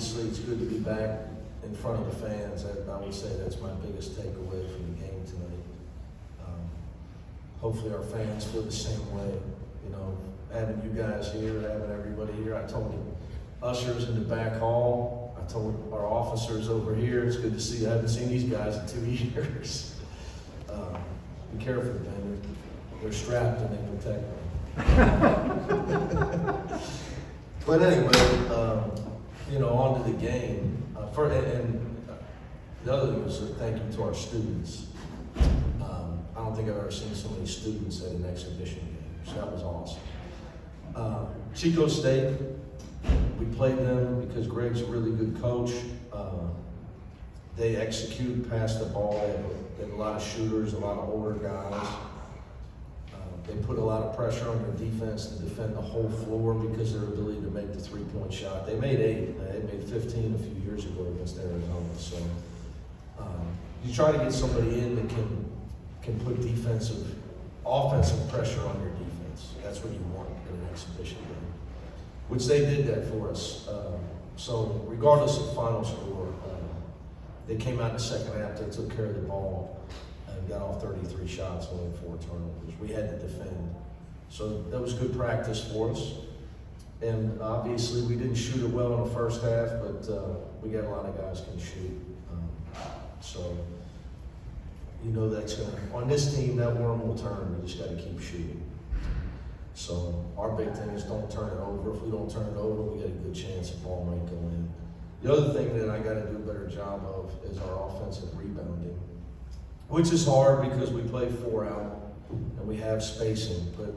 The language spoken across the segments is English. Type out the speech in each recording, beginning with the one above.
obviously it's good to be back in front of the fans. I would say that's my biggest takeaway from the game tonight. Hopefully our fans feel the same way. You know, having you guys here, having everybody here. I told ushers in the back hall, I told our officers over here, it's good to see you. I haven't seen these guys in 2 years. Be careful, man. They're strapped and they protect me. But anyway, you know, on to the game. And the other thing was a thank you to our students. I don't think I've ever seen so many students at an exhibition game, so that was awesome. Chico State, we played them because Greg's a really good coach. They execute, pass the ball. They have a lot of shooters, a lot of older guys. They put a lot of pressure on their defense to defend the whole floor because of their ability to make the three-point shot. They made 8. They made 15 a few years ago against Arizona. So you try to get somebody in that can put offensive pressure on your defense. That's what you want in an exhibition game, which they did that for us. So regardless of final score, they came out in the second half, they took care of the ball, and got off 33 shots, only 4 turnovers. We had to defend. So that was good practice for us. And obviously we didn't shoot it well in the first half, but we got a lot of guys can shoot. So you know that's on this team, that worm will turn. We just got to keep shooting. So our big thing is don't turn it over. If we don't turn it over, we get a good chance the ball might go in. The other thing that I got to do a better job of is our offensive rebounding, which is hard because we play 4 out and we have spacing. But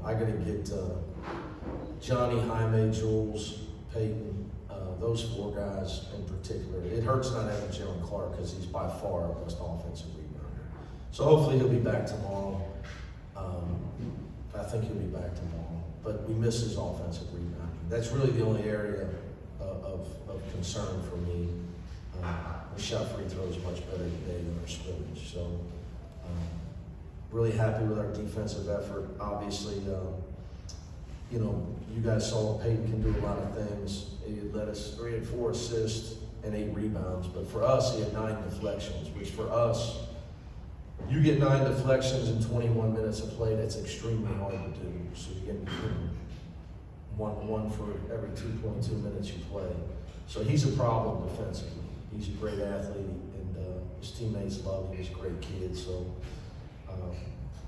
I got to get Johnny, Jaime, Jules, Peyton, those 4 guys in particular. It hurts not having Jalen Clark because he's by far our best offensive rebounder. So hopefully he'll be back tomorrow. I think he'll be back tomorrow. But we miss his offensive rebounding. That's really the only area of concern for me. We shot free throws much better today than our scrimmage. So really happy with our defensive effort. Obviously, you know, you guys saw Peyton can do a lot of things. He had 4 assists and 8 rebounds. But for us, he had 9 deflections, which for us, you get 9 deflections in 21 minutes of play, that's extremely hard to do. So you get one for every 2.2 minutes you play. So he's a problem defensively. He's a great athlete, and his teammates love him. He's a great kid. So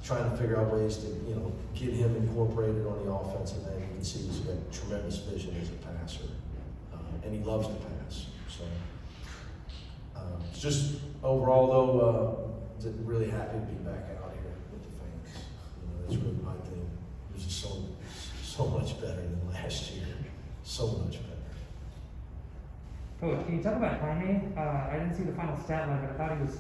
trying to figure out ways to, you know, get him incorporated on the offensive end. You can see he's got tremendous vision as a passer, and he loves to pass. So it's just overall, though, really happy to be back out here with the fans. You know, that's really my thing. It was just so much better than last year. So much better. Coach, can you talk about Jaime? I didn't see the final stat line, but I thought he was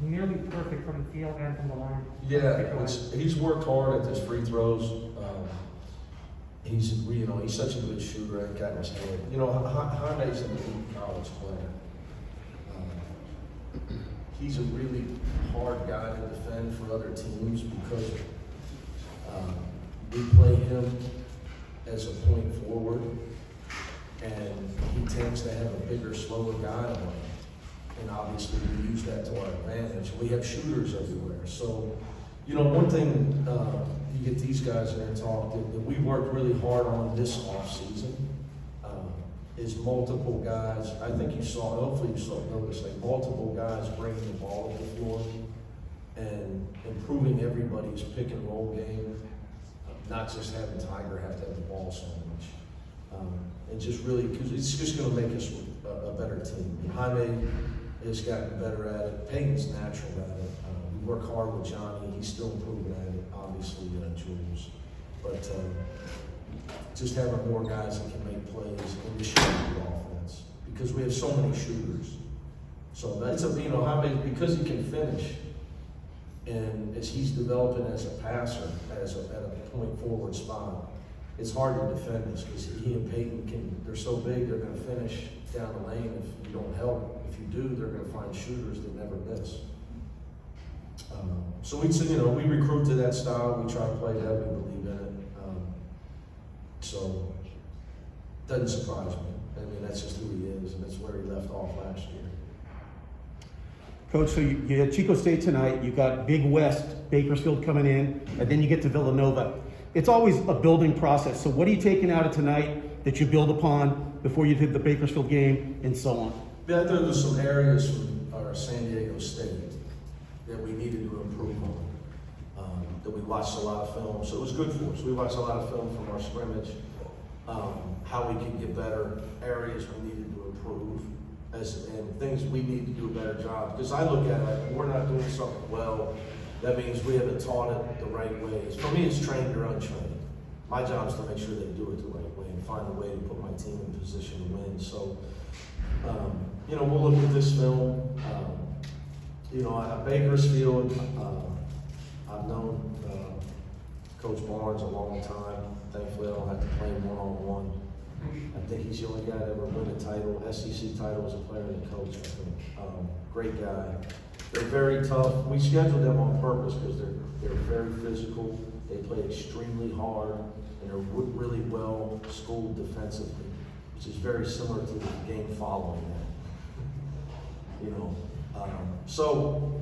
nearly perfect from the field and from the line. Yeah, he's worked hard at his free throws. He's such a good shooter and got in his head. You know, Jaime's an elite college player. He's a really hard guy to defend for other teams because we play him as a point forward, and he tends to have a bigger, slower guy on him. And obviously we use that to our advantage. We have shooters everywhere. So, you know, one thing, you get these guys in there and talk that we worked really hard on this offseason is multiple guys. I think you saw, hopefully you noticed, like multiple guys bringing the ball to the floor and improving everybody's pick and roll game, not just having Tiger have to have the ball so much. And just really, because it's just going to make us a better team. And Jaime has gotten better at it. Peyton's natural at it. We work hard with Johnny. He's still improving at it, obviously, Jules. But just having more guys that can make plays in the shooting offense, because we have so many shooters. So that's Jaime, because he can finish, and as he's developing as a passer, at a point forward spot, it's hard to defend this because he and Peyton they're so big, they're going to finish down the lane if you don't help. If you do, they're going to find shooters that never miss. So we recruit to that style. We try to play that. We believe in it. So doesn't surprise me. I mean, that's just who he is, and that's where he left off last year. Coach, so you had Chico State tonight, you got Big West, Bakersfield coming in, and then you get to Villanova. It's always a building process. So what are you taking out of tonight that you build upon before you did the Bakersfield game and so on? Yeah, I thought there was some areas from our San Diego State that we needed to improve on. That we watched a lot of film, so it was good for us. We watched a lot of film from our scrimmage, how we could get better, areas we needed to improve, and things we need to do a better job. Because I look at it like, we're not doing something well, that means we haven't taught it the right ways. For me, it's trained or untrained. My job is to make sure they do it the right way and find a way to put my team in position to win. So, we'll look at this film. At Bakersfield, I've known Coach Barnes a long time. Thankfully, I don't have to play him one-on-one. I think he's the only guy to ever win a title, SEC title as a player and a coach, I think. Great guy. They're very tough. We scheduled them on purpose because they're very physical. They play extremely hard, and they're really well schooled defensively, which is very similar to the game following that. So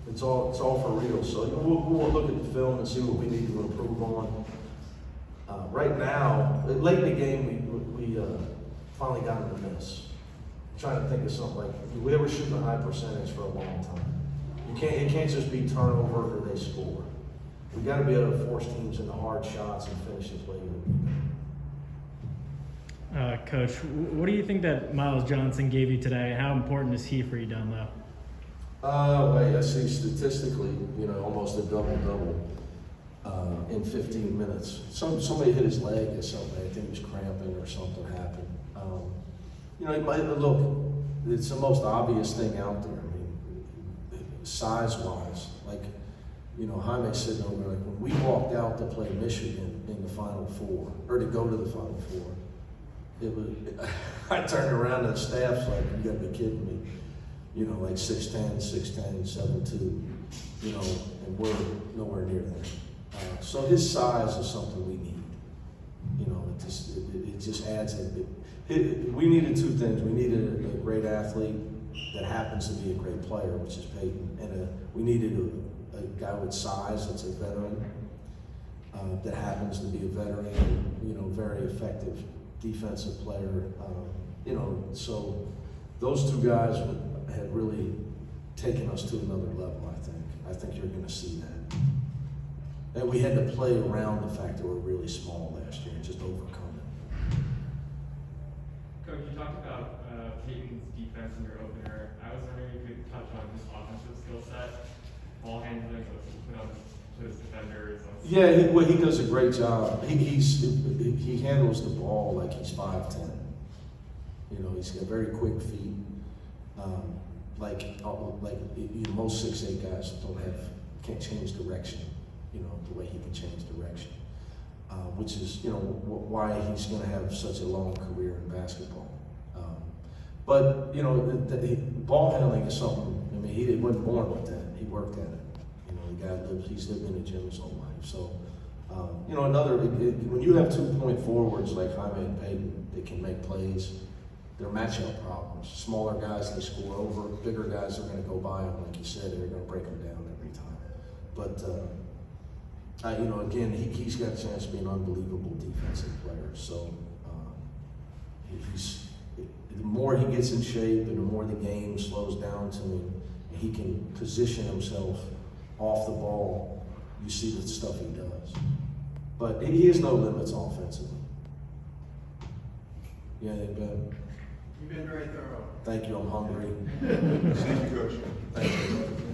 it's all for real. So we'll look at the film and see what we need to improve on. Right now, late in the game, we finally got them to miss. I'm trying to think of something like, we were shooting a high percentage for a long time. It can't just be turnover or they score. We got to be able to force teams into hard shots and finish it later. Coach, what do you think that Myles Johnson gave you today? How important is he for you down low? I see statistically, almost a double-double in 15 minutes. Somebody hit his leg or something. I think he was cramping or something happened. Look, it's the most obvious thing out there. I mean, size-wise, Jaime sitting over there, when we walked out to play Michigan in the Final Four, or to go to the Final Four, I turned around and the staff's like, you gotta be kidding me. 6'10", 7'2", and we're nowhere near there. So his size is something we need. It just adds we needed two things. We needed a great athlete that happens to be a great player, which is Peyton, and we needed a guy with size that's a veteran, that happens to be a veteran and, very effective defensive player. So those two guys have really taken us to another level, I think. I think you're going to see that. And we had to play around the fact that we're really small last year and just overcome it. Coach, you talked about Peyton's defense in your opener. I was wondering if you could touch on his offensive skill set, ball handling, put his defenders. Yeah, he does a great job. He handles the ball like he's 5'10". He's got very quick feet. Most 6'8" guys can't change direction. The way he can change direction, which is why he's going to have such a long career in basketball. But the ball handling is something. I mean, he wasn't born with that. He worked at it. The guy he's lived in the gym his whole life. So, when you have 2-point forwards like Jaime and Peyton, they can make plays. They're matchup problems. Smaller guys, they score over. Bigger guys are going to go by them, like you said. They're going to break them down every time. But again, he's got a chance to be an unbelievable defensive player. So the more he gets in shape and the more the game slows down to him, he can position himself off the ball. You see the stuff he does. But he has no limits offensively. Yeah, Ben. You've been very thorough. Thank you. I'm hungry. Thank you, Coach. Thank you.